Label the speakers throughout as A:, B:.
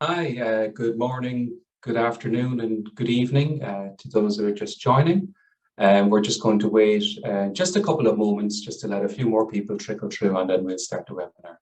A: Hi, good morning, good afternoon, and good evening to those who are just joining. We're just going to wait just a couple of moments just to let a few more people trickle through, and then we'll start the webinar.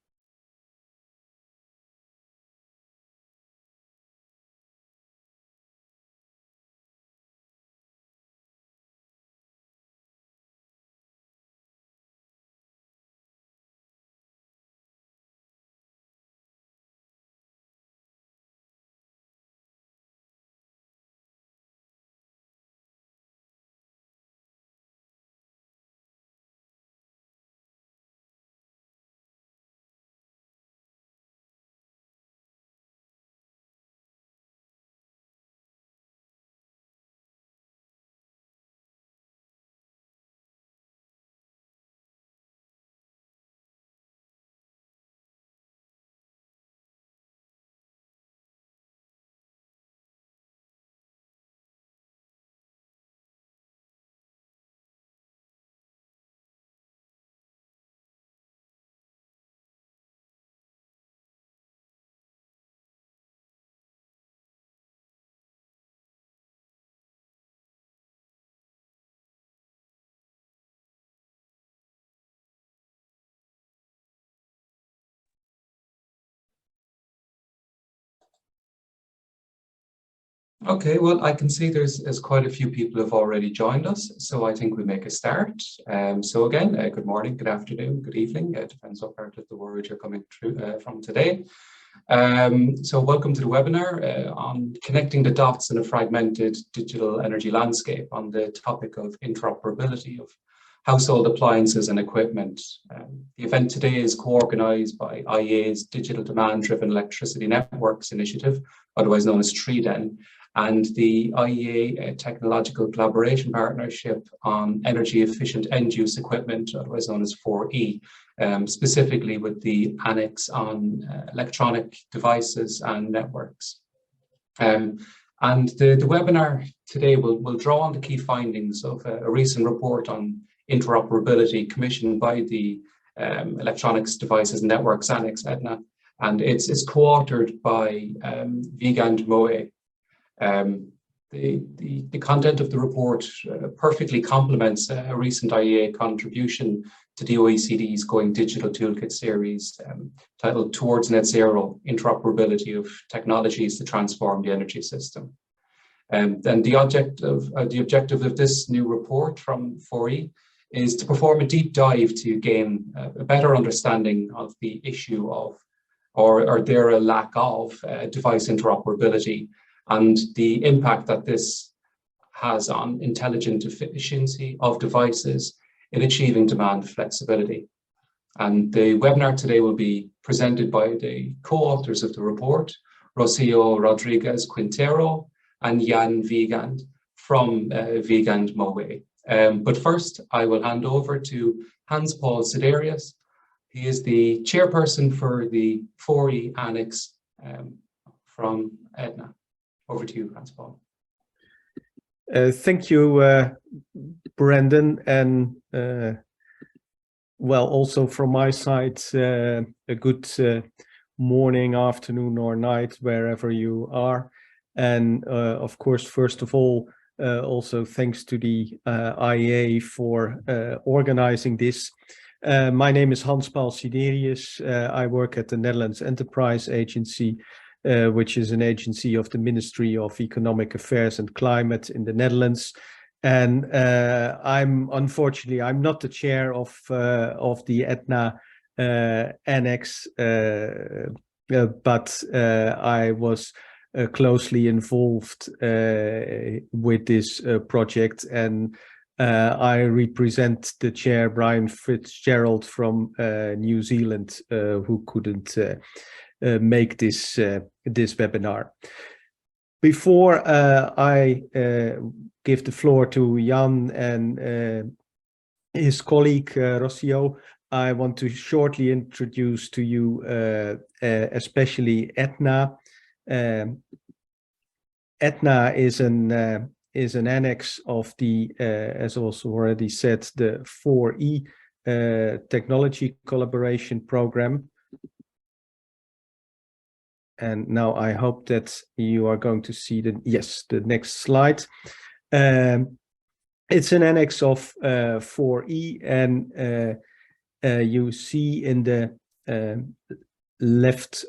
A: Okay, well, I can see there's quite a few people have already joined us, so I think we make a start. So again, good morning, good afternoon, good evening. It depends what part of the world you're coming through from today. So welcome to the webinar on connecting the dots in a fragmented digital energy landscape on the topic of interoperability of household appliances and equipment. The event today is co-organised by IEA's Digital Demand-Driven Electricity Networks Initiative, otherwise known as TREDEN, and the IEA Technological Collaboration Partnership on Energy Efficient End-Use Equipment, otherwise known as 4E, specifically with the annex on electronic devices and networks. And the webinar today will draw on the key findings of a recent report on interoperability commissioned by the Electronics Devices and Networks Annex, EDNA, and it's co-authored by Vigand Moe. The content of the report perfectly complements a recent IEA contribution to the OECD's Going Digital Toolkit series titled Towards Net Zero, Interoperability of Technologies to Transform the Energy System. And the objective of this new report from 4E is to perform a deep dive to gain a better understanding of the issue of, or there a lack of, device interoperability and the impact that this has on intelligent efficiency of devices in achieving demand flexibility. And the webinar today will be presented by the co-authors of the report, Rocio Rodriguez Quintero and Jan Vigand from Vigand Moe. But first, I will hand over to Hans-Paul Siderius. He is the chairperson for the 4E Annex from EDNA. Over to you, Hans-Paul.
B: Thank you, Brendan, and well, also from my side, a good morning, afternoon, or night, wherever you are. And of course, first of all, also thanks to the IEA for organizing this. My name is Hans-Paul Siderius. I work at the Netherlands Enterprise Agency, which is an agency of the Ministry of Economic Affairs and Climate in the Netherlands. And unfortunately, I'm not the chair of the EDNA Annex, but I was closely involved with this project, and I represent the chair, Brian Fitzgerald from New Zealand, who couldn't make this webinar. Before I give the floor to Jan and his colleague Rocio, I want to shortly introduce to you especially EDNA. EDNA is an annex of the, as also already said, the 4E technology collaboration program. And now I hope that you are going to see the next slide. It's an annex of 4E, and you see in the left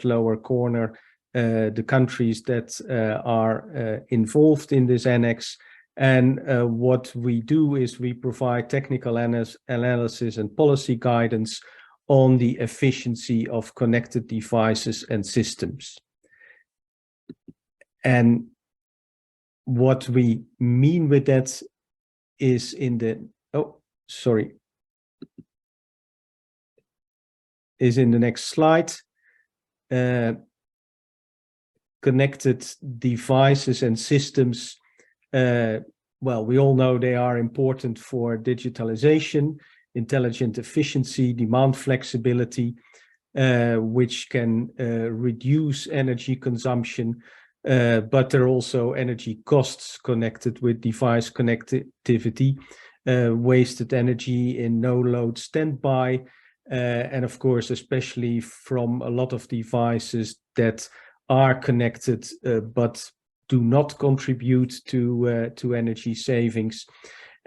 B: lower corner, the countries that are involved in this annex. And what we do is we provide technical analysis and policy guidance on the efficiency of connected devices and systems. And what we mean with that is in the, is in the next slide. Connected devices and systems, well, we all know they are important for digitalization, intelligent efficiency, demand flexibility, which can reduce energy consumption, but there are also energy costs connected with device connectivity, wasted energy in no-load standby, and of course, especially from a lot of devices that are connected but do not contribute to energy savings.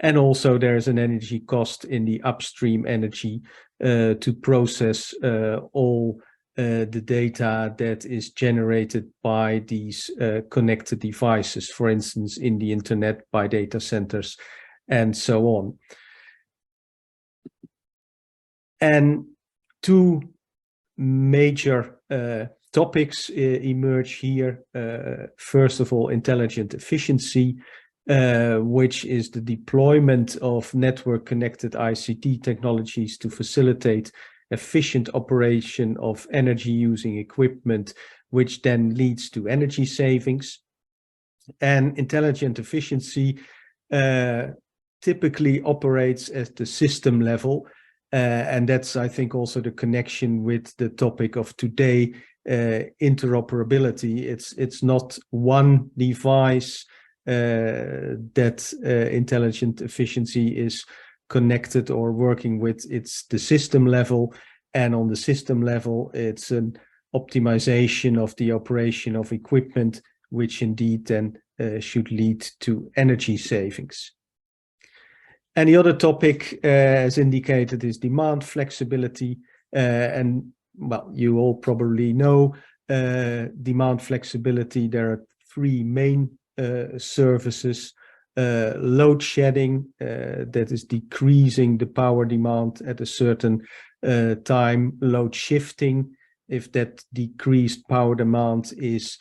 B: And also there's an energy cost in the upstream energy to process all the data that is generated by these connected devices, for instance, in the internet, by data centers, and so on. And two major topics emerge here. First of all, intelligent efficiency, which is the deployment of network-connected ICT technologies to facilitate efficient operation of energy-using equipment, which then leads to energy savings. And intelligent efficiency typically operates at the system level, and that's, I think, also the connection with the topic of today, interoperability. It's not one device that intelligent efficiency is connected or working with. It's the system level, and on the system level, it's an optimization of the operation of equipment, which indeed then should lead to energy savings. And the other topic, as indicated, is demand flexibility. And well, you all probably know demand flexibility. There are three main services. Load shedding, that is decreasing the power demand at a certain time. Load shifting, if that decreased power demand is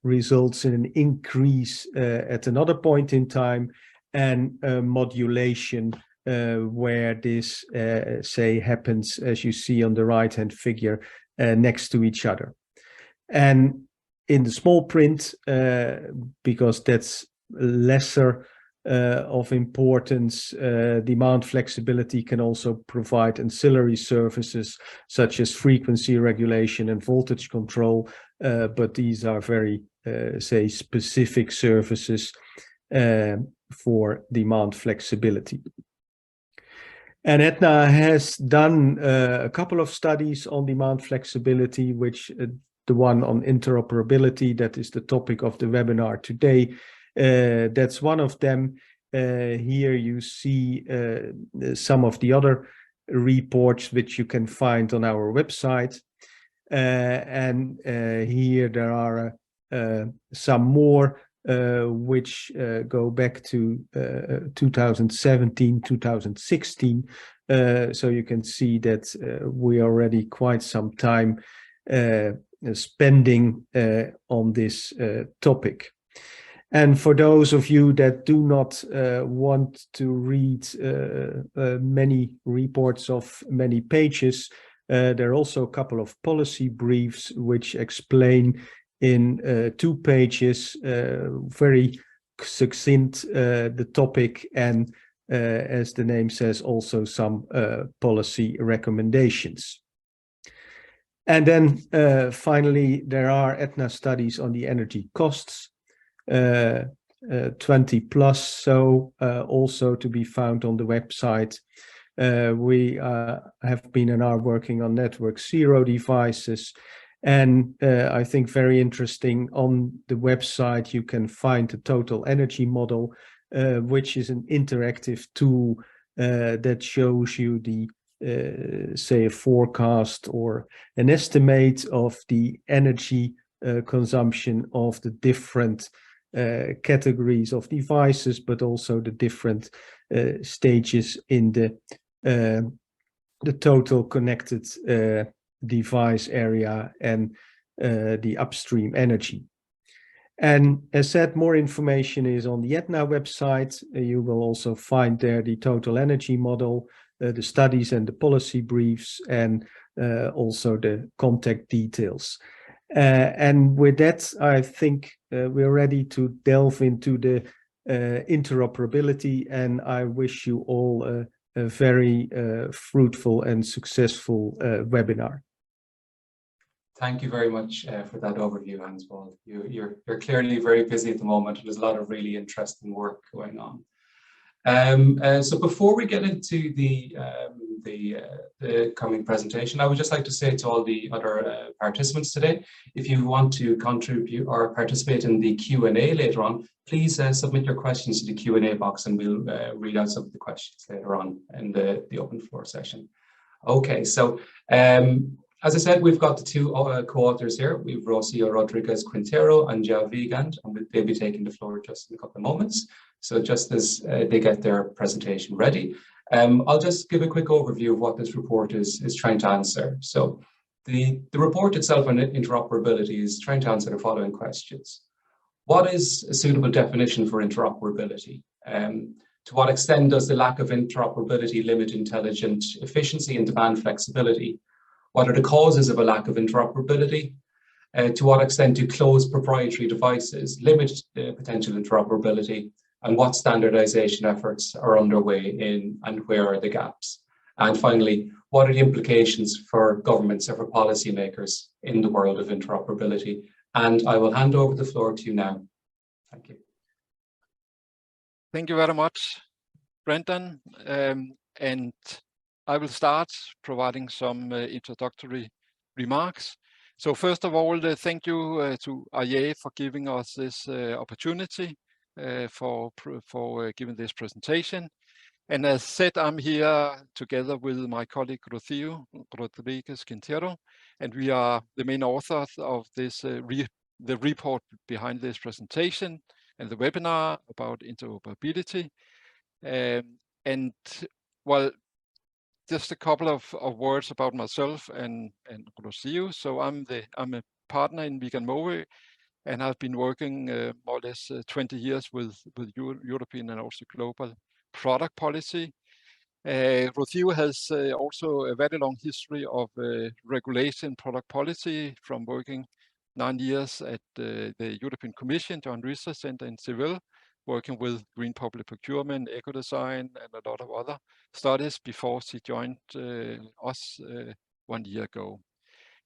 B: results in an increase at another point in time. And modulation, where this, say, happens, as you see on the right-hand figure, next to each other. And in the small print, because that's lesser of importance, demand flexibility can also provide ancillary services such as frequency regulation and voltage control, but these are very, say, specific services for demand flexibility. And Aetna has done a couple of studies on demand flexibility, which the one on interoperability, that is the topic of the webinar today, that's one of them. Here you see some of the other reports which you can find on our website. And here there are some more which go back to 2017, 2016. So you can see that we already quite some time spending on this topic. And for those of you that do not want to read many reports of many pages, there are also a couple of policy briefs which explain in 2 pages, very succinct, the topic, and as the name says, also some policy recommendations. And then finally, there are Aetna studies on the energy costs, 20 plus, so also to be found on the website. We have been and are working on network zero devices, And I think very interesting, on the website you can find the total energy model, which is an interactive tool that shows you the say a forecast or an estimate of the energy consumption of the different categories of devices, but also the different stages in the total connected device area and the upstream energy. And as said, more information is on the ETNA website. You will also find there the total energy model, the studies and the policy briefs, and also the contact details. And with that, I think we're ready to delve into the interoperability, and I wish you all a very fruitful and successful webinar.
A: Thank you very much for that overview, Hans-Paul. You're clearly very busy at the moment. There's a lot of really interesting work going on. So before we get into the coming presentation, I would just like to say to all the other participants today, if you want to contribute or participate in the Q&A later on, please submit your questions to the Q&A box, and we'll read out some of the questions later on in the open floor session. Okay, so as I said, we've got the two co-authors here. We've Rocio Rodriguez Quintero and Jao Vigand, and they'll be taking the floor just in a couple of moments. So just as they get their presentation ready, I'll just give a quick overview of what this report is trying to answer. So the report itself on interoperability is trying to answer the following questions. What is a suitable definition for interoperability? To what extent does the lack of interoperability limit intelligent efficiency and demand flexibility? What are the causes of a lack of interoperability? To what extent do closed proprietary devices limit the potential interoperability? And what standardization efforts are underway and where are the gaps? And finally, what are the implications for governments or for policymakers in the world of interoperability? And I will hand over the floor to you now. Thank you.
C: Thank you very much, Brendan. And I will start providing some introductory remarks. So first of all, thank you to IEA for giving us this opportunity for giving this presentation. And as said, I'm here together with my colleague Rocio Rodriguez Quintero, and we are the main authors of this the report behind this presentation and the webinar about interoperability. And well, just a couple of words about myself and Rocio. So I'm a partner in Vegan Mover, and I've been working more or less 20 years with European and also global product policy. Rocio has also a very long history of regulation product policy, from working 9 years at the European Commission Joint Research Center in Seville, working with green public procurement, eco-design, and a lot of other studies before she joined us 1 year ago.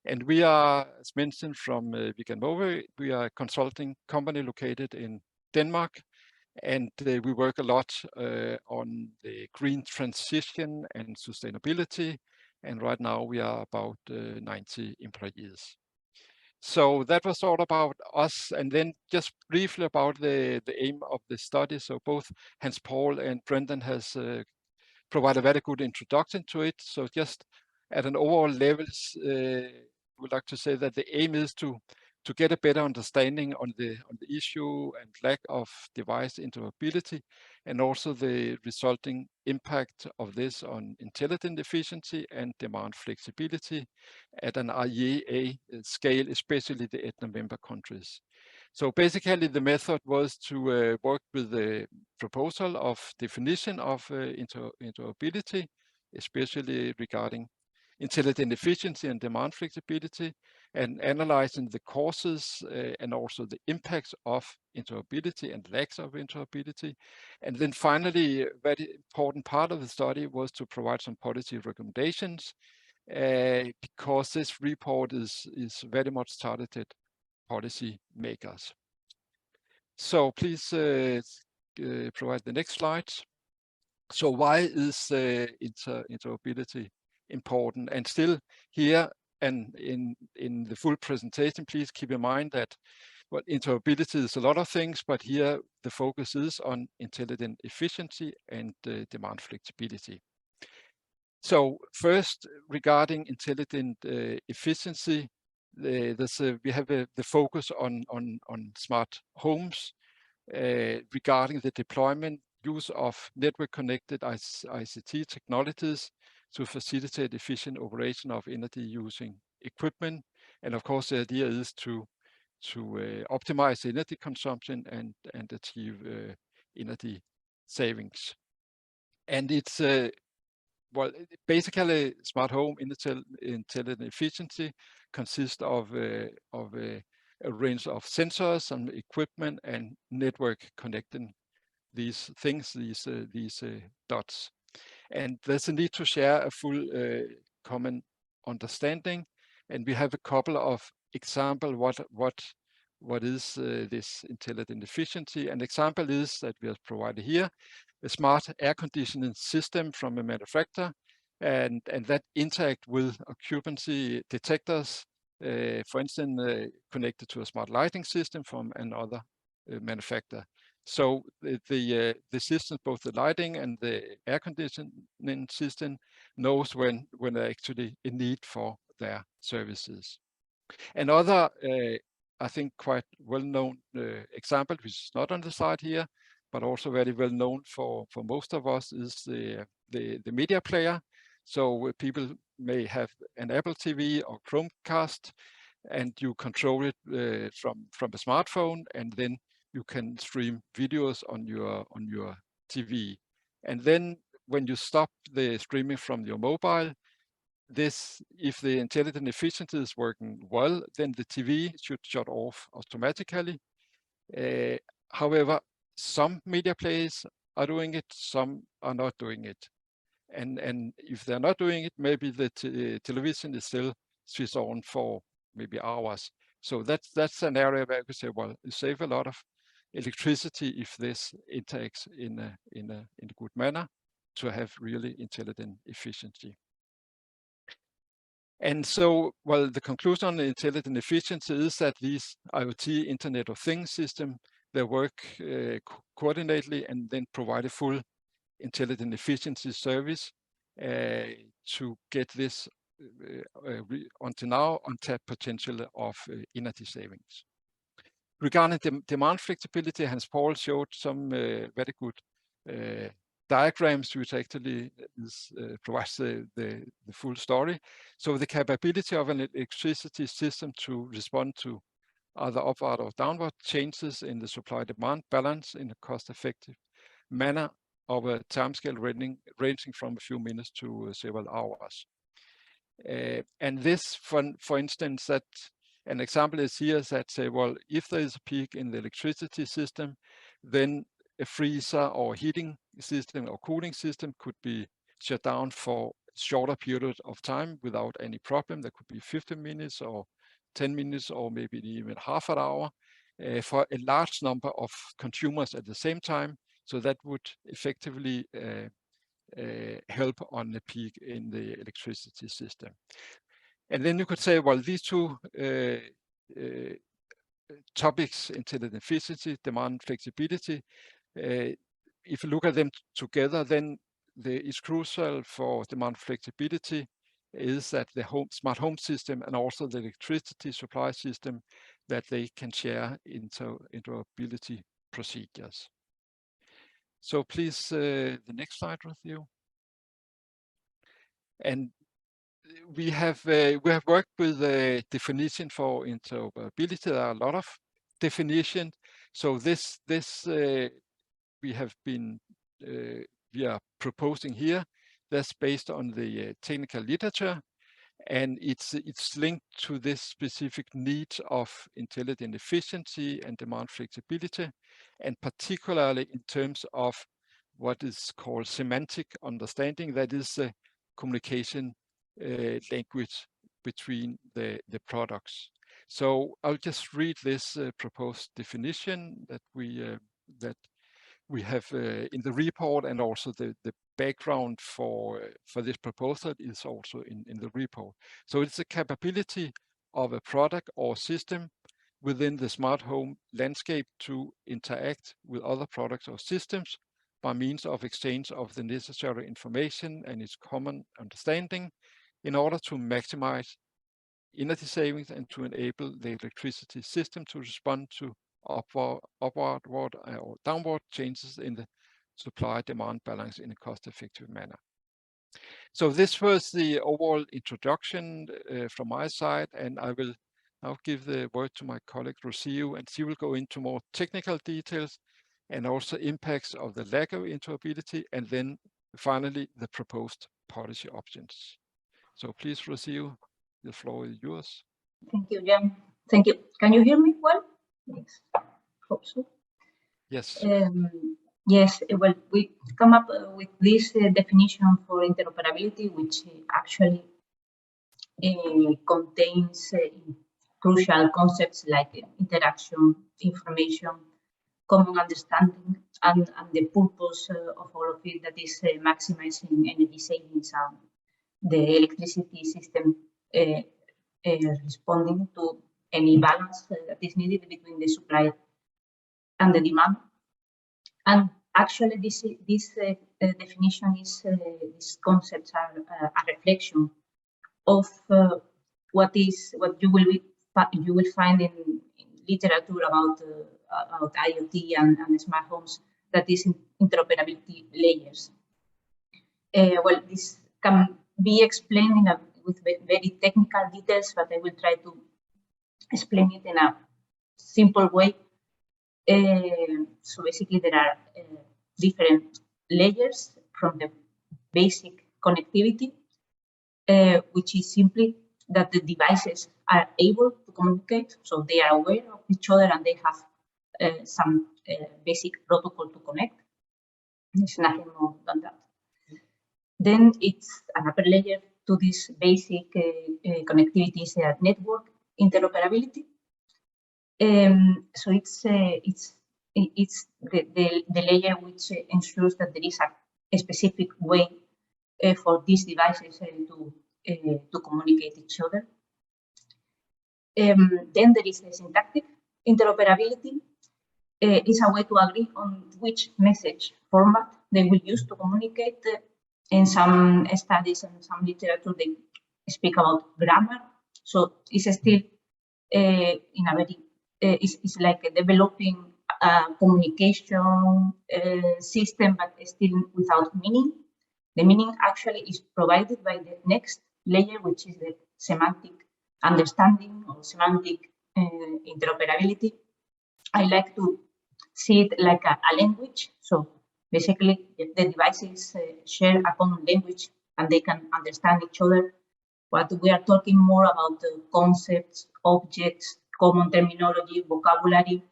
C: And we are, as mentioned, from Vegan Mover. We are a consulting company located in Denmark, and we work a lot on the green transition and sustainability. And right now we are about 90 employees. So that was all about us. And then just briefly about the aim of the study. So both Hans-Paul and Brendan has provided a very good introduction to it. So just at an overall level, would like to say that the aim is to get a better understanding on the issue and lack of device interoperability, and also the resulting impact of this on intelligent efficiency and demand flexibility at an IEA scale, especially the ETNA member countries. So basically the method was to work with the proposal of definition of interoperability, especially regarding intelligent efficiency and demand flexibility, and analyzing the causes and also the impacts of interoperability and lacks of interoperability. And then finally, a very important part of the study was to provide some policy recommendations, because this report is very much targeted policy makers. So please provide the next slide. So why is interoperability important? And still here, and in the full presentation, please keep in mind that interoperability is a lot of things, but here the focus is on intelligent efficiency and demand flexibility. So first, regarding intelligent efficiency, we have the focus on smart homes, regarding the deployment, use of network-connected ICT technologies to facilitate efficient operation of energy-using equipment. And of course, the idea is to optimize energy consumption and achieve energy savings. And it's basically smart home intelligent efficiency consists of a range of sensors and equipment and network connecting these things, these dots. And there's a need to share a full common understanding. And we have a couple of examples what is this intelligent efficiency. An example is that we have provided here a smart air conditioning system from a manufacturer, and that interact with occupancy detectors, for instance, connected to a smart lighting system from another manufacturer. So the system, both the lighting and the air conditioning system, knows when there actually a need for their services. Another, I think, quite well-known example, which is not on the slide here, but also very well known for most of us, is the media player. So people may have an Apple TV or Chromecast, and you control it from a smartphone, and then you can stream videos on your TV. And then when you stop the streaming from your mobile, if the intelligent efficiency is working well, then the TV should shut off automatically. However, some media players are doing it, some are not doing it. And if they're not doing it, maybe the television is still switched on for maybe hours. So that's an area where I could say, well, you save a lot of electricity if this interacts in a good manner to have really intelligent efficiency. And so, well, the conclusion on the intelligent efficiency is that these IoT Internet of Things system, they work coordinately and then provide a full intelligent efficiency service to get this until now untapped potential of energy savings. Regarding demand flexibility, Hans Paul showed some very good diagrams, which actually provides the full story. So the capability of an electricity system to respond to either upward or downward changes in the supply-demand balance in a cost-effective manner of a timescale ranging from a few minutes to several hours. And this, for instance, that an example is here that say, well, if there is a peak in the electricity system, then a freezer or heating system or cooling system could be shut down for shorter period of time without any problem. That could be 15 minutes or 10 minutes or maybe even half an hour for a large number of consumers at the same time. So that would effectively help on the peak in the electricity system. And then you could say, well, these two topics, intelligent efficiency, demand flexibility, if you look at them together, then it's crucial for demand flexibility is that the smart home system and also the electricity supply system, that they can share interoperability procedures. So please, the next slide with you. And we have worked with a definition for interoperability. There are a lot of definitions. So this we are proposing here. That's based on the technical literature, and it's linked to this specific need of intelligent efficiency and demand flexibility, and particularly in terms of what is called semantic understanding. That is the communication language between the products. So I'll just read this proposed definition that we have in the report, and also the background for this proposal is also in the report. So it's a capability of a product or system within the smart home landscape to interact with other products or systems by means of exchange of the necessary information and its common understanding in order to maximize energy savings and to enable the electricity system to respond to upward or downward changes in the supply-demand balance in a cost-effective manner. So this was the overall introduction from my side, and I will now give the word to my colleague Rocio, and she will go into more technical details and also impacts of the lack of interoperability, and then finally the proposed policy options. So please, Rocio, the floor is yours.
D: Thank you, Jan. Thank you. Can you hear me well? Yes, hope so.
C: Yes.
D: Yes, well, we come up with this definition for interoperability, which actually contains crucial concepts like interaction, information, common understanding, and the purpose of all of it, that is maximizing energy savings and the electricity system responding to any balance that is needed between the supply and the demand. And actually, this definition is these concepts are a reflection of what you will find in literature about IoT and smart homes, that is interoperability layers. Well, this can be explained with very technical details, but I will try to explain it in a simple way. So basically, there are different layers from the basic connectivity, which is simply that the devices are able to communicate, so they are aware of each other and they have some basic protocol to connect. There's nothing more than that. Then it's another layer to this basic connectivity is network interoperability. So it's the layer which ensures that there is a specific way for these devices to communicate each other. Then there is the syntactic interoperability. Is a way to agree on which message format they will use to communicate. In some studies and some literature, they speak about grammar. So it's still in a very it's like a developing communication system, but still without meaning. The meaning actually is provided by the next layer, which is the semantic understanding or semantic interoperability. I like to see it like a language. So basically, if the devices share a common language and they can understand each other, but we are talking more about the concepts, objects, common terminology, vocabulary,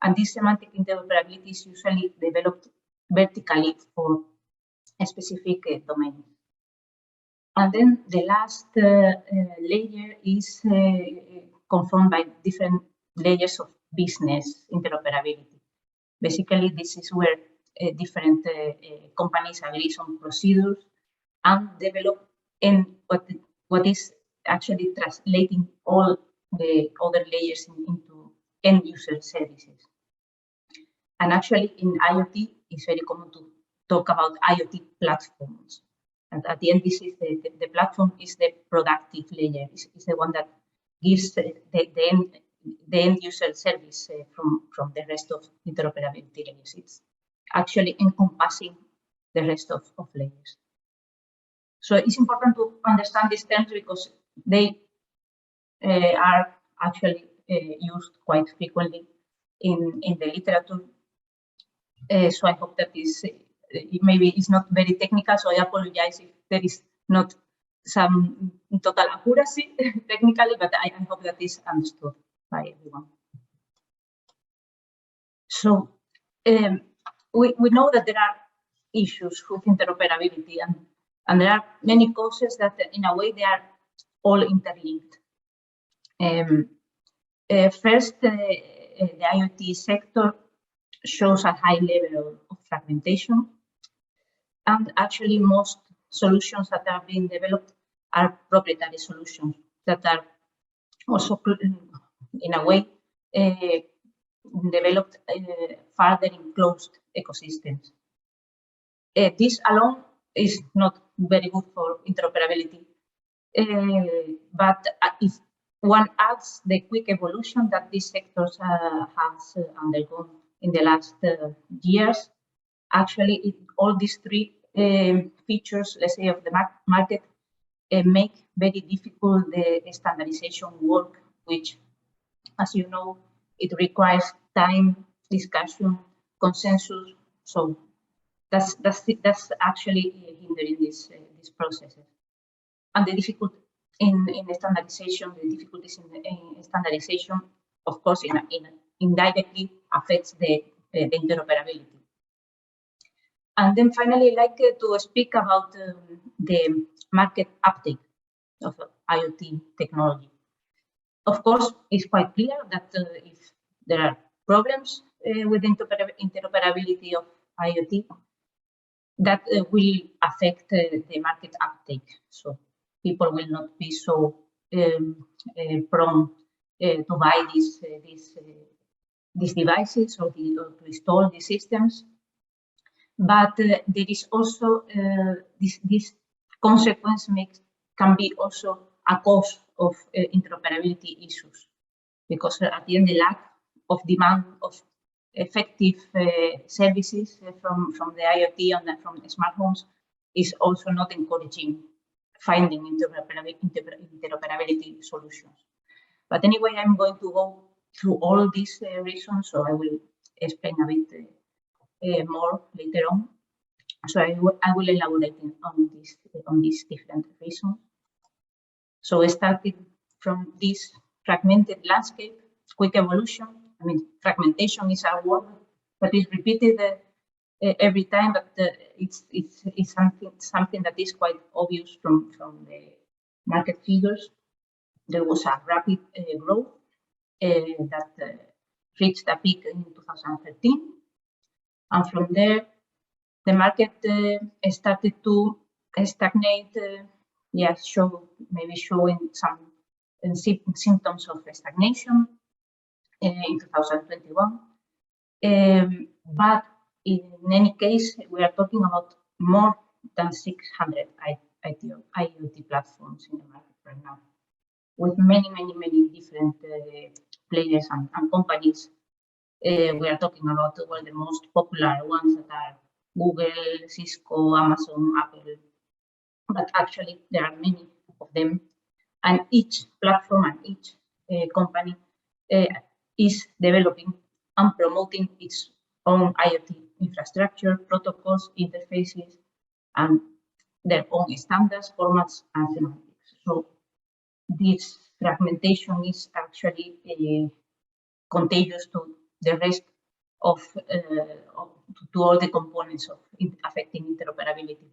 D: and this semantic interoperability is usually developed vertically for a specific domain. And then the last layer is confirmed by different layers of business interoperability. Basically, this is where different companies agree on procedures and develop in what is actually translating all the other layers into end user services. And actually in IoT, it's very common to talk about IoT platforms. And at the end, this is the platform is the productive layer. It's the one that gives the end user service from the rest of interoperability layers. It's actually encompassing the rest of layers. So it's important to understand these terms because they are actually used quite frequently in the literature. So I hope that this maybe it's not very technical, so I apologize if there is not some total accuracy technically, but I hope that is understood by everyone. So we know that there are issues with interoperability, and there are many causes that in a way they are all interlinked. First, the IoT sector shows a high level of fragmentation. And actually, most solutions that are being developed are proprietary solutions that are also, in a way, developed further in closed ecosystems. This alone is not very good for interoperability, but if one adds the quick evolution that these sectors has undergone in the last years, actually all these three features, let's say, of the market make very difficult the standardization work, which, as you know, it requires time, discussion, consensus. So that's actually hindering these processes. And the difficulty in standardization, the difficulties in standardization, of course, indirectly affects the interoperability. And then finally, I'd like to speak about the market uptake of IoT technology. Of course, it's quite clear that if there are problems with interoperability of IoT, that will affect the market uptake. So people will not be so prone to buy these devices or to install these systems. But there is also this consequence can be also a cause of interoperability issues, because at the end the lack of demand of effective services from the IoT and from smart homes is also not encouraging finding interoperability solutions. But anyway, I'm going to go through all these reasons, so I will explain a bit more later on. So I will elaborate on these different reasons. So starting from this fragmented landscape, quick evolution. I mean, fragmentation is a word that is repeated every time, but it's something that is quite obvious from the market figures. There was a rapid growth that reached a peak in 2013, and from there the market started to stagnate. Showing some symptoms of stagnation in 2021. But in any case, we are talking about more than 600 IoT platforms in the market right now, with many different players and companies. We are talking about the most popular ones that are Google, Cisco, Amazon, Apple. But actually, there are many of them, and each platform and each company is developing and promoting its own IoT infrastructure, protocols, interfaces, and their own standards, formats, and semantics. So this fragmentation is actually contagious to the rest of to all the components of affecting interoperability.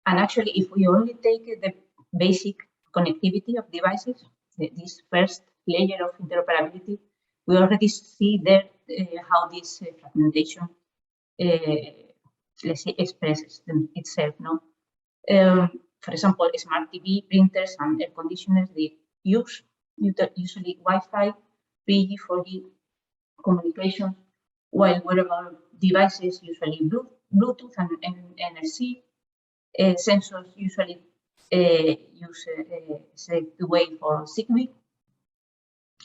D: And actually, if we only take the basic connectivity of devices, this first layer of interoperability, we already see there how this fragmentation, let's say, expresses itself. No, for example, smart TV, printers, and air conditioners, they use usually Wi-Fi, 3G, 4G communication, while wearable devices usually Bluetooth and NFC. Sensors usually use the way for Zigbee,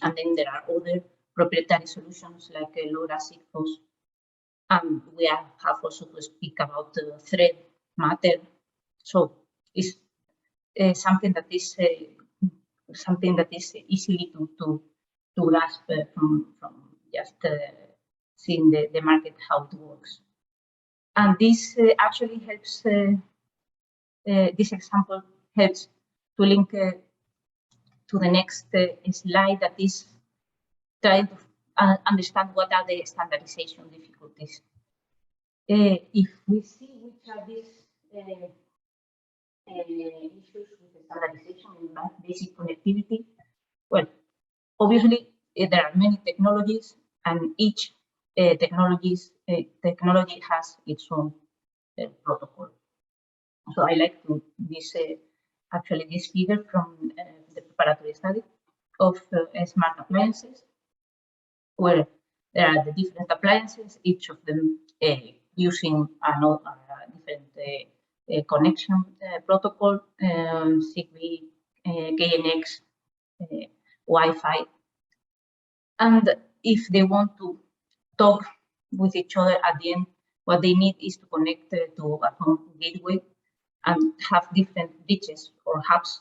D: and then there are other proprietary solutions like LoRa, Sigfox, and we have also to speak about thread matter. So it's something that is easily to grasp from just seeing the market how it works, and this actually helps. This example helps to link to the next slide, that is trying to understand what are the standardization difficulties. If we see which are these issues with the standardization in basic connectivity, well, obviously there are many technologies, and each technology has its own protocol. So I like this figure from the preparatory study of smart appliances, where there are the different appliances, each of them using a different connection protocol, Zigbee, KNX, Wi-Fi. And if they want to talk with each other at the end, what they need is to connect to a home gateway and have different bridges or hubs.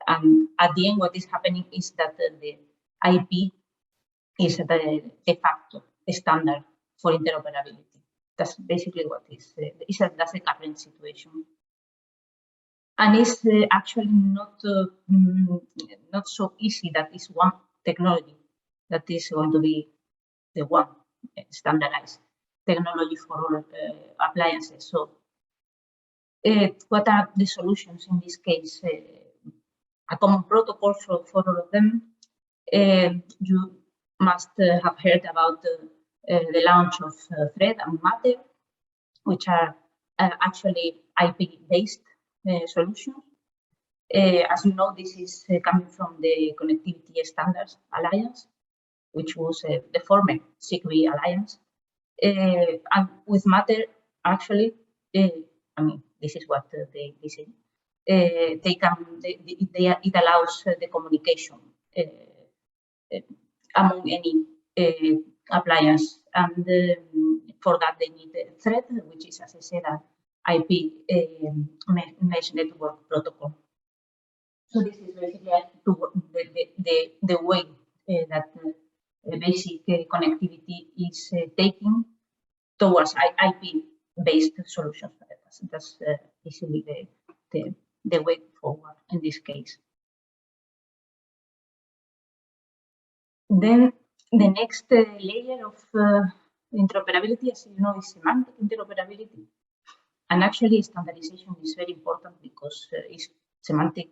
D: And at the end, what is happening is that the IP is the de facto standard for interoperability. That's basically what is. That's the current situation. And it's actually not so easy that is one technology that is going to be the one standardized technology for all appliances. So what are the solutions in this case? A common protocol for all of them. You must have heard about the launch of Thread and Matter, which are actually IP-based solutions. As you know, this is coming from the Connectivity Standards Alliance, which was the former Zigbee Alliance. And with Matter, actually, I mean, this is what they say. It allows the communication among any appliance, and for that they need a Thread, which is, as I said, an IP mesh network protocol. So this is basically the way that basic connectivity is taking towards IP-based solutions. That's basically the way forward in this case. Then the next layer of interoperability, as you know, is semantic interoperability. And actually, standardization is very important because semantic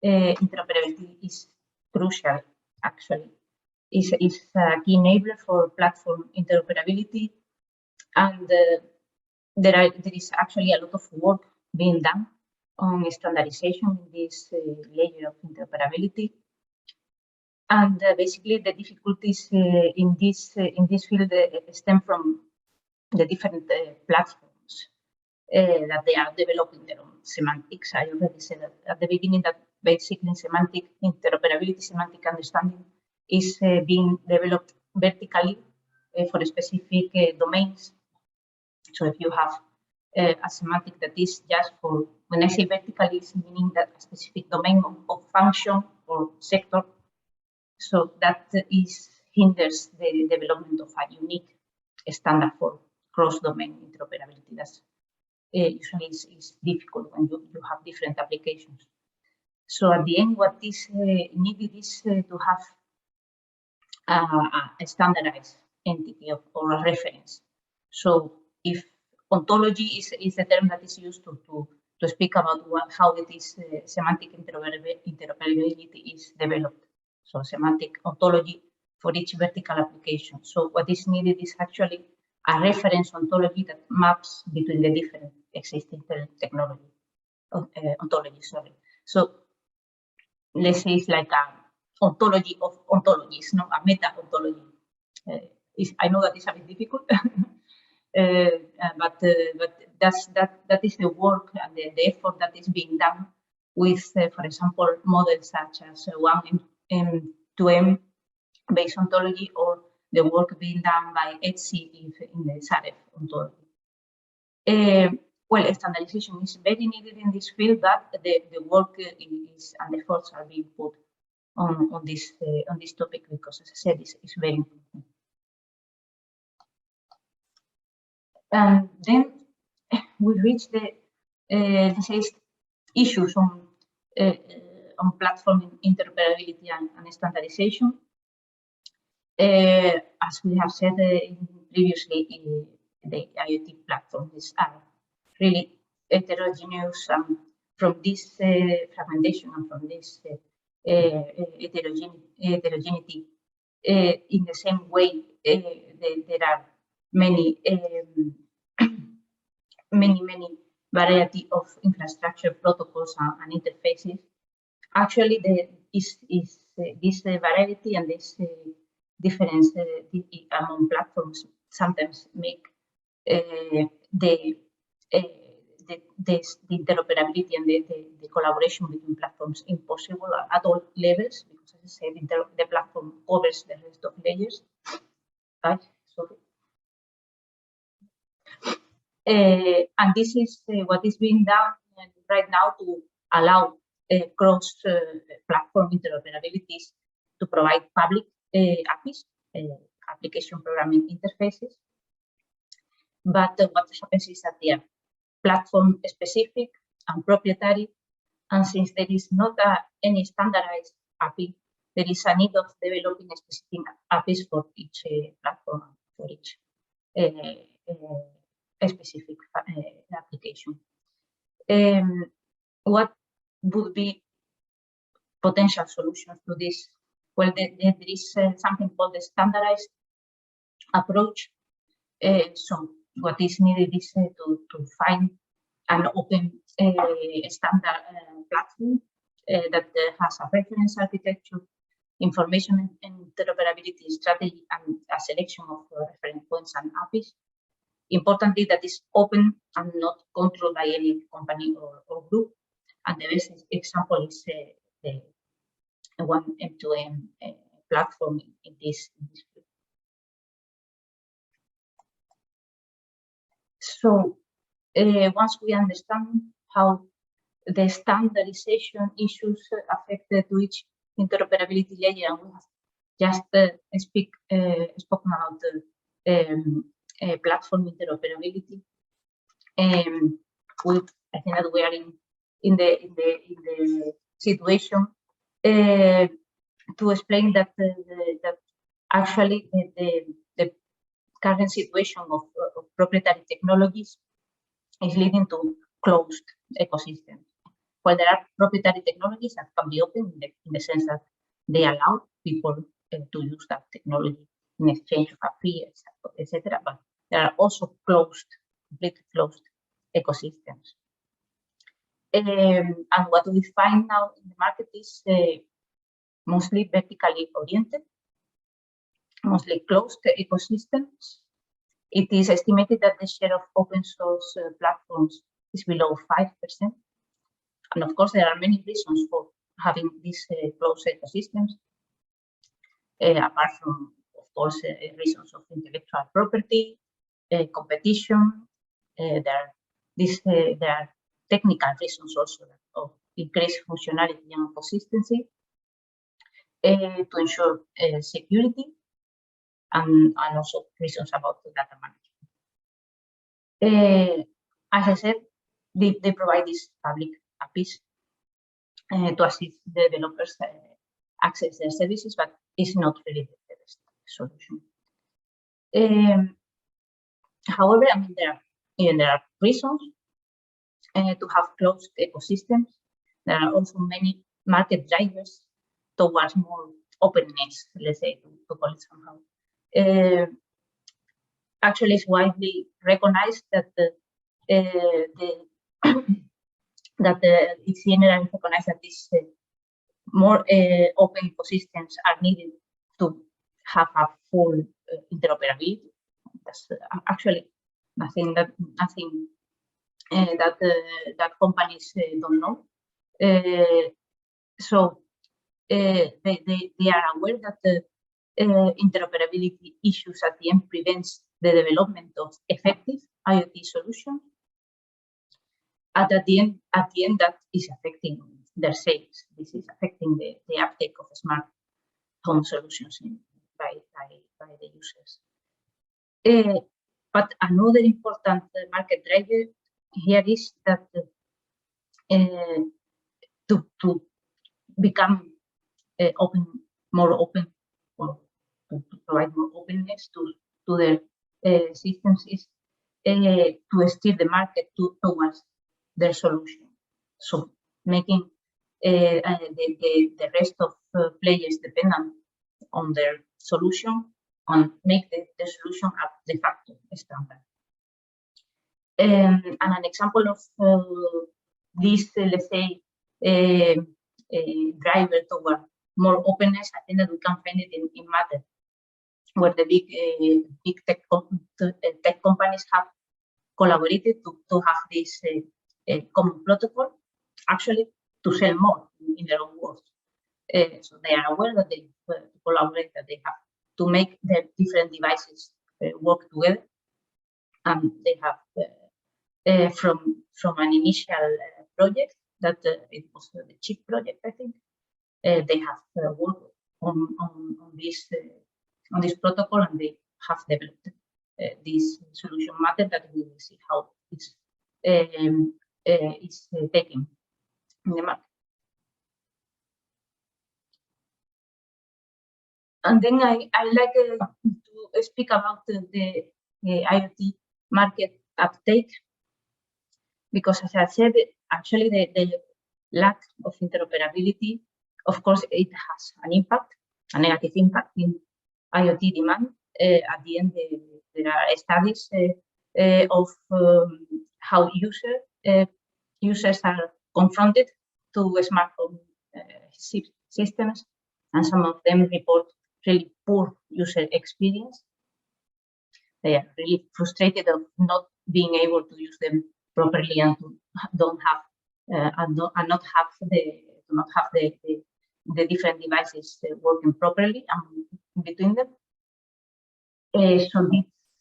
D: interoperability is crucial, actually. It's a key enabler for platform interoperability. And there is actually a lot of work being done on standardization in this layer of interoperability. And basically, the difficulties in this field stem from the different platforms that they are developing their own semantics. I already said at the beginning that basically semantic interoperability, semantic understanding is being developed vertically for specific domains. So if you have a semantic that is just for, when I say vertically, it's meaning that a specific domain of function or sector. So that hinders the development of a unique standard for cross-domain interoperability. That's usually is difficult when you have different applications. So at the end, what is needed is to have a standardized entity or a reference. So if ontology is the term that is used to speak about how it is semantic interoperability is developed. So semantic ontology for each vertical application. So what is needed is actually a reference ontology that maps between the different existing technology ontology. Sorry. So let's say it's like a ontology of ontologies, no, a meta ontology. I know that it's a bit difficult, but that is the work and the effort that is being done with, for example, models such as 1M, 2M based ontology, or the work being done by Etsy in the Zaref ontology. Well, standardization is very needed in this field, but the work is and the efforts are being put on this topic because, as I said, it's very important. And then we reach the issues on platform interoperability and standardization. As we have said previously, the IoT platforms are really heterogeneous. From this fragmentation and from this heterogeneity, in the same way, there are many many variety of infrastructure protocols and interfaces. Actually, this variety and this difference among platforms sometimes make the interoperability and the collaboration between platforms impossible at all levels, because as I said, the platform covers the rest of layers. Right? Sorry. And this is what is being done right now to allow cross-platform interoperabilities to provide public APIs, application programming interfaces. But what happens is that they are platform-specific and proprietary, and since there is not any standardized API, there is a need of developing specific APIs for each platform, for each specific application. What would be potential solutions to this? Well, there is something called the standardized approach. So what is needed is to find an open standard platform that has a reference architecture, information and interoperability strategy, and a selection of reference points and APIs. Importantly, that is open and not controlled by any company or group. And the best example is the one end-to-end platform in this field. So once we understand how the standardization issues affect to each interoperability layer, and we have just spoken about the platform interoperability, I think that we are in the situation to explain that that actually the current situation of proprietary technologies is leading to closed ecosystems. While there are proprietary technologies that can be open in the sense that they allow people to use that technology in exchange of a fee, etc. But there are also completely closed ecosystems. And what we find now in the market is mostly vertically oriented, mostly closed ecosystems. It is estimated that the share of open source platforms is below 5%. And of course, there are many reasons for having these closed ecosystems, apart from, of course, reasons of intellectual property, competition. There are technical reasons also of increased functionality and consistency to ensure security, and also reasons about the data management. As I said, they provide these public APIs to assist the developers access their services, but it's not really the best solution. However, I mean, there are reasons to have closed ecosystems. There are also many market drivers towards more openness, let's say, to call it somehow. Actually, it's widely recognized that it's generally recognized that these more open ecosystems are needed to have a full interoperability. That's actually nothing that companies don't know. So they are aware that the interoperability issues at the end prevents the development of effective IoT solutions. And at the end, that is affecting their sales. This is affecting the uptake of smart home solutions by the users. But another important market driver here is that to become more open, or to provide more openness to their systems is to steer the market towards their solution. So making the rest of players dependent on their solution and make the solution a de facto standard. And an example of this, let's say, driver toward more openness, I think that we can find it in Matter, where the big tech companies have collaborated to have this common protocol, actually to sell more in their own words. So they are aware that they collaborate, that they have to make their different devices work together, and they have from an initial project that it was the chip project, I think. They have worked on this protocol, and they have developed this solution Matter that we will see how it's taken in the market. And then I like to speak about the IoT market uptake, because as I said, actually the lack of interoperability, of course, it has an impact, a negative impact in IoT demand. At the end, there are studies of how users are confronted to smartphone systems, and some of them report really poor user experience. They are really frustrated of not being able to use them properly, and to not have the different devices working properly between them. So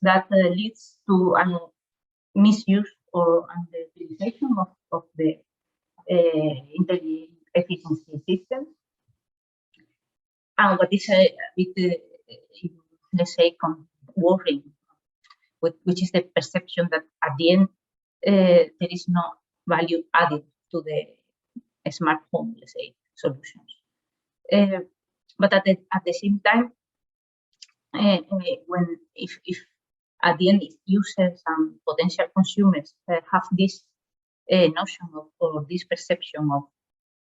D: that leads to misuse or underutilization of the intelligent efficiency system. And what is a bit, let's say, worrying, which is the perception that at the end there is no value added to the smart home, let's say, solutions. But at the same time, if at the end, if users and potential consumers have this notion of, or this perception of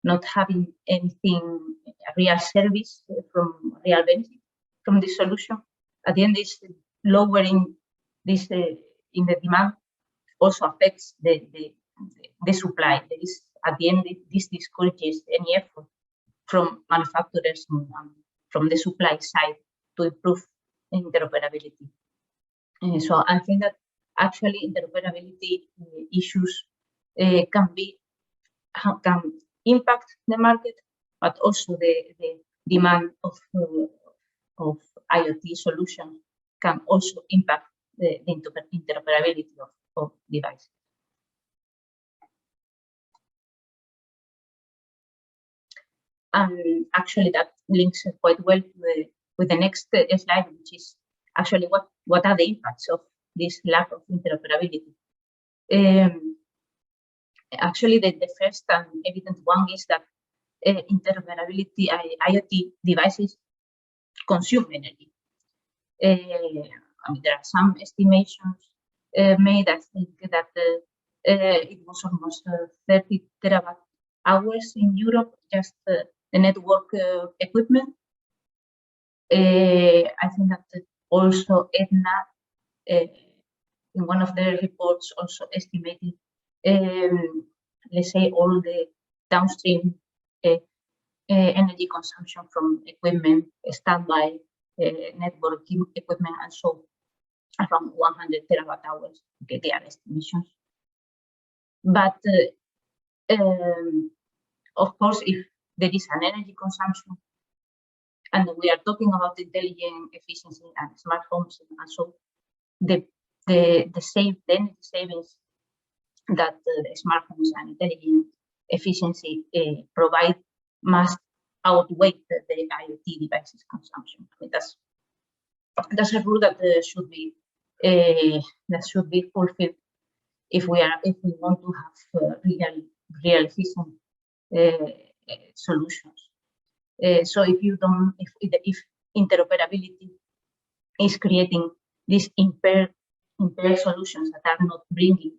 D: not having anything, real service from real benefit from this solution, at the end, this lowering this in the demand also affects the supply. There is, at the end, this discourages any effort from manufacturers and from the supply side to improve interoperability. So I think that actually interoperability issues can impact the market, but also the demand of IoT solutions can also impact the interoperability of devices. And actually that links quite well with the next slide, which is actually what are the impacts of this lack of interoperability. Actually, the first and evident one is that interoperability IoT devices consume energy. I mean, there are some estimations made. I think that it was almost 30 terawatt hours in Europe, just the network equipment. I think that also Edna, in one of their reports, also estimated, let's say, all the downstream energy consumption from equipment, standby, networking equipment, and so around 100 terawatt hours. Okay, they are estimations. But of course, if there is an energy consumption, and we are talking about intelligent efficiency and smart homes, and so the energy savings that the smart homes and intelligent efficiency provide must outweigh the IoT devices consumption. I mean, that's a rule that should be fulfilled if we want to have real efficient solutions. So if interoperability is creating these impaired solutions that are not bringing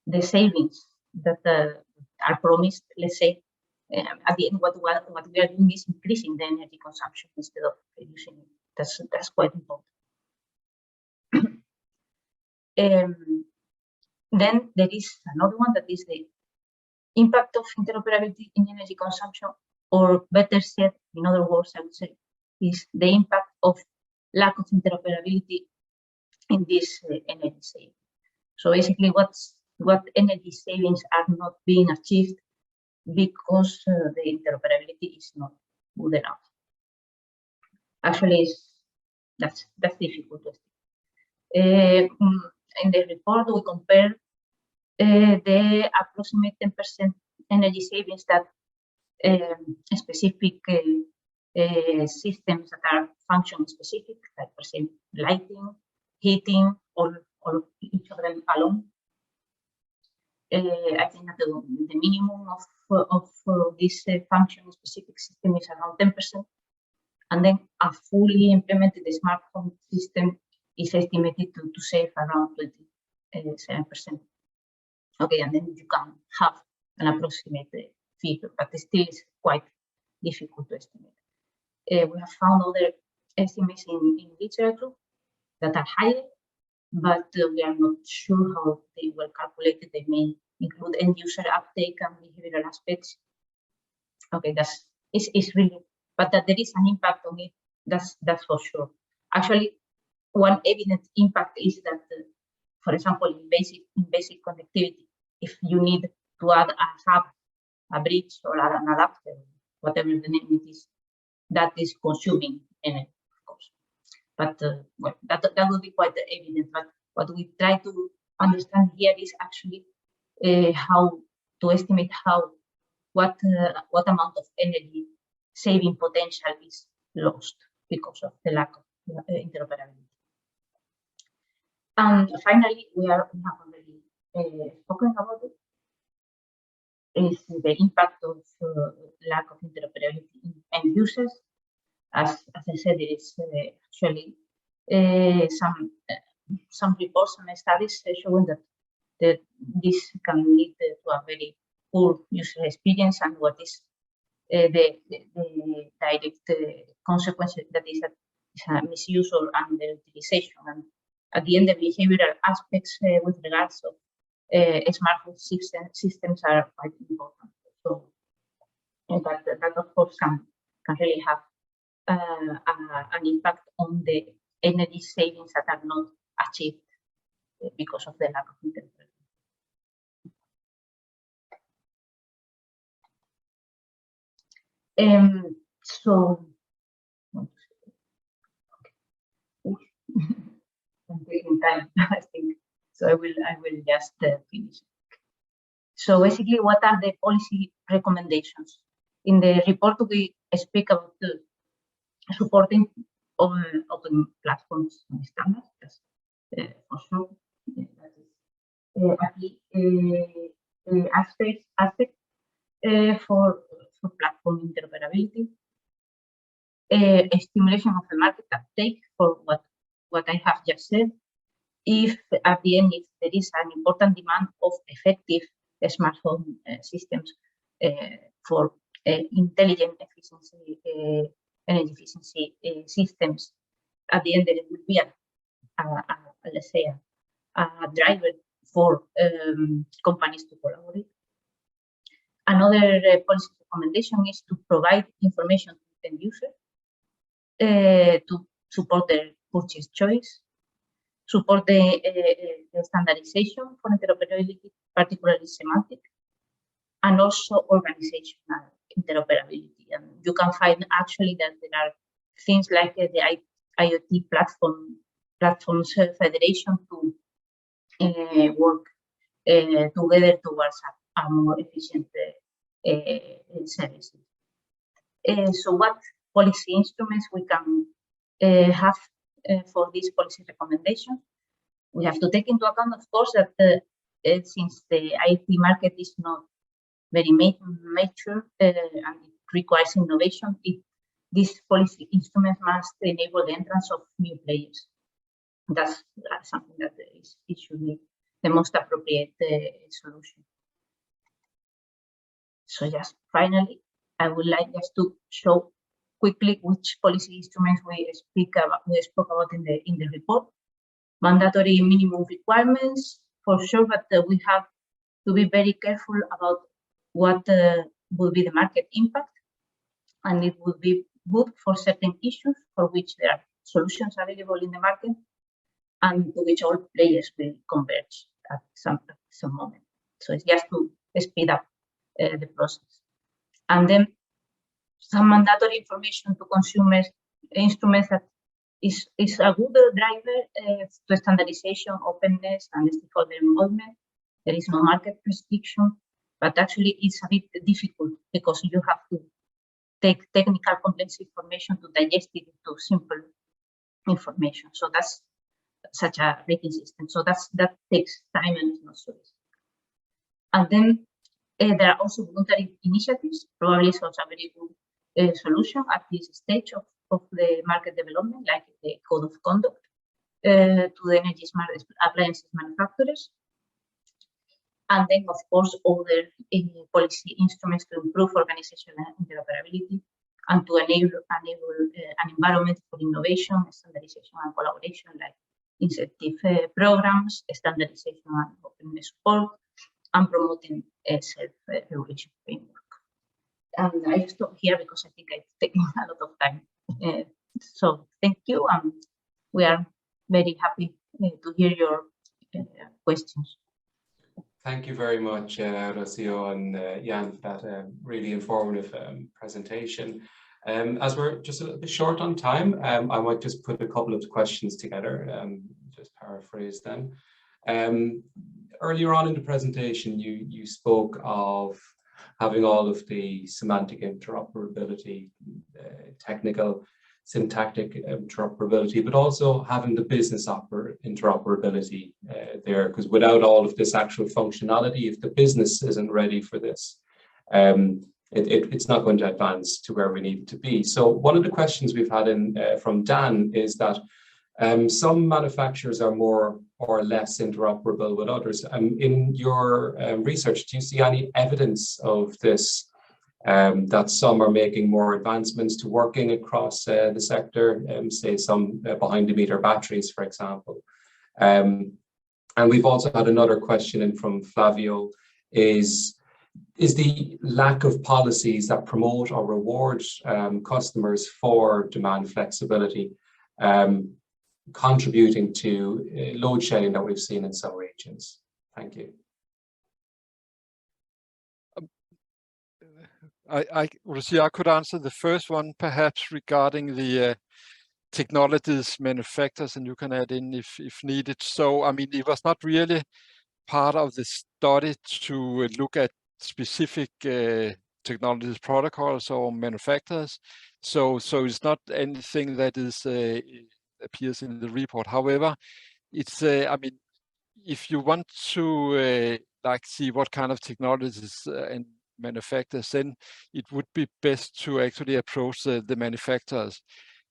D: the savings that are promised, let's say, at the end, what we are doing is increasing the energy consumption instead of reducing it. That's quite important. Then there is another one that is the impact of interoperability in energy consumption, or better said, in other words, I would say, is the impact of lack of interoperability in this energy saving. So basically, what energy savings are not being achieved because the interoperability is not good enough. Actually, that's difficult to estimate. In the report, we compare the approximate 10% energy savings that specific systems that are function specific, like for example, lighting, heating, or each of them alone. I think that the minimum of this function specific system is around 10%. And then a fully implemented smart home system is estimated to save around 27%. Okay, and then you can have an approximate figure, but it still is quite difficult to estimate. We have found other estimates in literature that are higher, but we are not sure how they were calculated. They may include end user uptake and behavioral aspects. Okay, it's really, but that there is an impact on it, that's for sure. Actually, one evident impact is that, for example, in basic connectivity, if you need to add a hub, a bridge, or an adapter, whatever the name it is, that is consuming energy, of course. But well, that will be quite evident. But what we try to understand here is actually how to estimate what amount of energy saving potential is lost because of the lack of interoperability. And finally, we have already spoken about it, is the impact of lack of interoperability in end users. As I said, it is actually some reports and studies showing that this can lead to a very poor user experience, and what is the direct consequence that is a misuse or underutilization. And at the end, the behavioral aspects with regards of smart home systems are quite important. So that of course can really have an impact on the energy savings that are not achieved because of the lack of interoperability. So I'm taking time, I think. So I will just finish. So basically, what are the policy recommendations? In the report, we speak about supporting open platforms and standards. For sure, that is a key aspect for platform interoperability. Stimulation of the market uptake for what I have just said. If at the end, if there is an important demand of effective smart home systems for intelligent efficiency, energy efficiency systems, at the end there will be let's say a driver for companies to collaborate. Another policy recommendation is to provide information to end users to support their purchase choice, support the standardization for interoperability, particularly semantic, and also organizational interoperability. And you can find actually that there are things like the IoT platforms federation to work together towards a more efficient services. So what policy instruments we can have for these policy recommendations? We have to take into account, of course, that since the IT market is not very mature and it requires innovation, these policy instruments must enable the entrance of new players. That's something that it should be the most appropriate solution. So just finally, I would like just to show quickly which policy instruments we spoke about in the report. Mandatory minimum requirements, for sure, but we have to be very careful about what will be the market impact, and it would be good for certain issues for which there are solutions available in the market, and to which all players will converge at some moment. So it's just to speed up the process. And then some mandatory information to consumers, instruments that is a good driver to standardization, openness, and stakeholder involvement. There is no market restriction, but actually it's a bit difficult because you have to take technical complex information to digest it into simple information. So that's such a rating system. So that takes time and it's not so easy. And then there are also voluntary initiatives. Probably it's also a very good solution at this stage of the market development, like the code of conduct to the energy smart appliances manufacturers. And then, of course, other policy instruments to improve organizational interoperability and to enable an environment for innovation, standardization, and collaboration, like incentive programs, standardization and openness support, and promoting a self-regulation framework. And I stop here because I think I've taken a lot of time. So thank you, and we are very happy to hear your questions.
A: Thank you very much, Rocio and Jan, for that really informative presentation. As we're just a little bit short on time, I might just put a couple of questions together, just paraphrase them. Earlier on in the presentation, you spoke of having all of the semantic interoperability, technical, syntactic interoperability, but also having the business interoperability there, because without all of this actual functionality, if the business isn't ready for this, it's not going to advance to where we need it to be. So one of the questions we've had from Dan is that some manufacturers are more or less interoperable with others. In your research, do you see any evidence of this, that some are making more advancements to working across the sector, say some behind-the-meter batteries, for example? And we've also had another question in from Flavio, is the lack of policies that promote or reward customers for demand flexibility contributing to load shedding that we've seen in some regions? Thank you.
C: I could answer the first one, perhaps regarding the technologies manufacturers, and you can add in if needed. So, I mean, it was not really part of the study to look at specific technologies protocols or manufacturers. So it's not anything that is appears in the report. However, it's I mean, if you want to like see what kind of technologies and manufacturers, then it would be best to actually approach the manufacturers.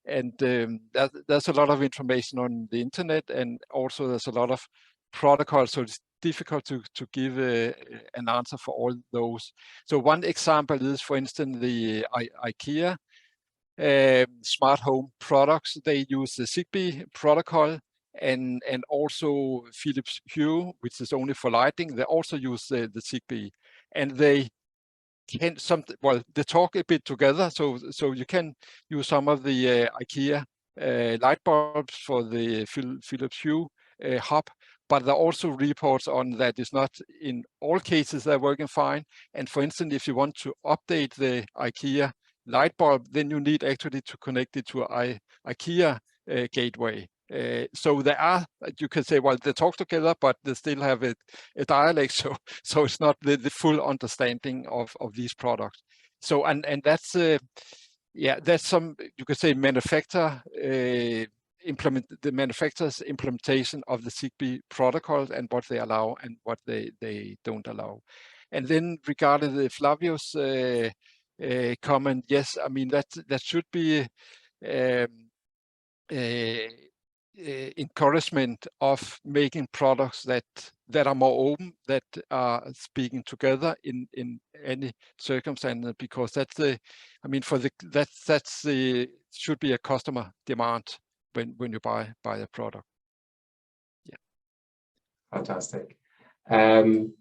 C: And there's a lot of information on the internet, and also there's a lot of protocols, so it's difficult to give an answer for all those. So one example is, for instance, the IKEA smart home products. They use the Zigbee protocol, and also Philips Hue, which is only for lighting. They also use the Zigbee, and they can they talk a bit together. So you can use some of the IKEA light bulbs for the Philips Hue hub, but there are also reports on that it's not in all cases they're working fine. And for instance, if you want to update the IKEA light bulb, then you need actually to connect it to an IKEA gateway. So there are, you can say, well, they talk together, but they still have a dialect. So it's not the full understanding of these products. So and that's that's some, you could say, the manufacturer's implementation of the Zigbee protocol and what they allow and what they don't allow. And then regarding the Flavio's comment, yes, I mean that should be encouragement of making products that are more open, that are speaking together in any circumstance, because that's the, I mean, for the that's the should be a customer demand when you buy a product. Yeah.
A: Fantastic. And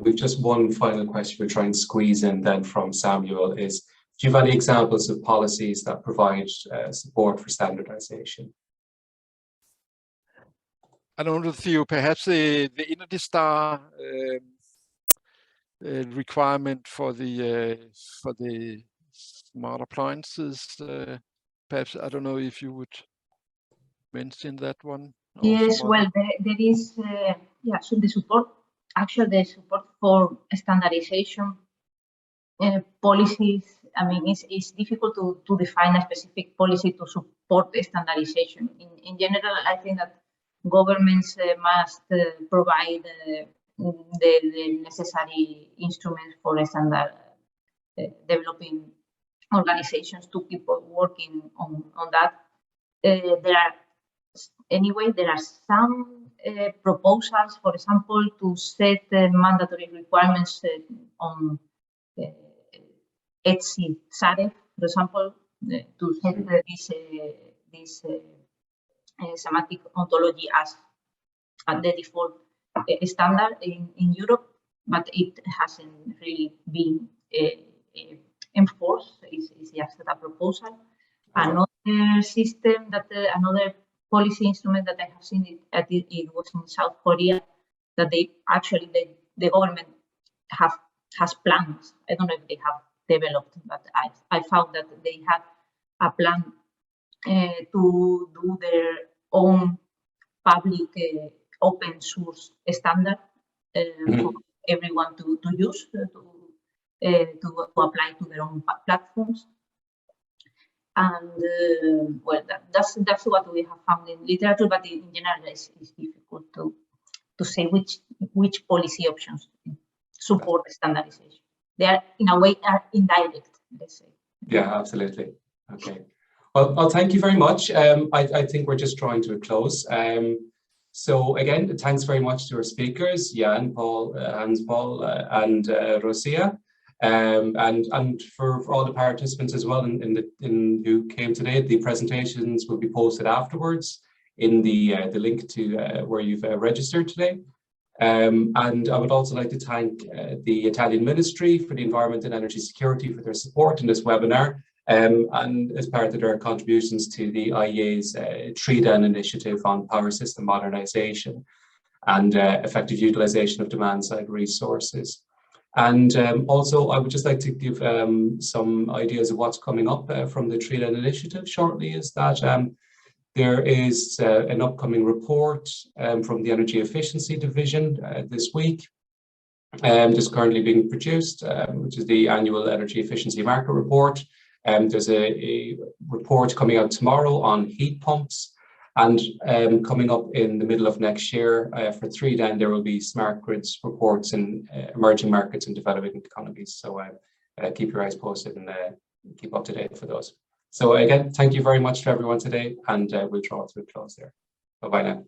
A: we've just one final question we'll try and squeeze in then from Samuel is, do you have any examples of policies that provide support for standardization?
C: I don't know if you, perhaps the Energy Star requirement for the smart appliances. Perhaps, I don't know if you would mention that one.
D: Yes, well, there is, yeah, so the support for standardization policies. I mean, it's difficult to define a specific policy to support standardization. In general, I think that governments must provide the necessary instruments for standard developing organizations to keep working on that. There are some proposals, for example, to set mandatory requirements on ETSI SARE, for example, to set this semantic ontology as the default standard in Europe, but it hasn't really been enforced. It's just a proposal. Another system that another policy instrument that I have seen it was in South Korea, that they actually the government has plans. I don't know if they have developed, but I found that they had a plan to do their own public open source standard for everyone to use to apply to their own platforms. And well, that's what we have found in literature, but in general, it's difficult to say which policy options support standardization. They are, in a way, indirect, let's say.
A: Yeah, absolutely. Okay. Well, thank you very much. I think we're just drawing to a close. So again, thanks very much to our speakers, Jan, Paul, Hans-Paul, and Rosia. And for all the participants as well who came today, the presentations will be posted afterwards in the link to where you've registered today. And I would also like to thank the Italian Ministry for the Environment and Energy Security for their support in this webinar, and as part of their contributions to the IEA's TRIDEN initiative on power system modernization and effective utilization of demand-side resources. And also, I would just like to give some ideas of what's coming up from the TRIDEN initiative shortly, is that there is an upcoming report from the Energy Efficiency Division this week, just currently being produced, which is the annual Energy Efficiency Market Report. There's a report coming out tomorrow on heat pumps, and coming up in the middle of next year for TRIDEN, there will be smart grids reports in emerging markets and developing economies. So keep your eyes posted and keep up to date for those. So again, thank you very much to everyone today, and we'll draw to a close there. Bye-bye now.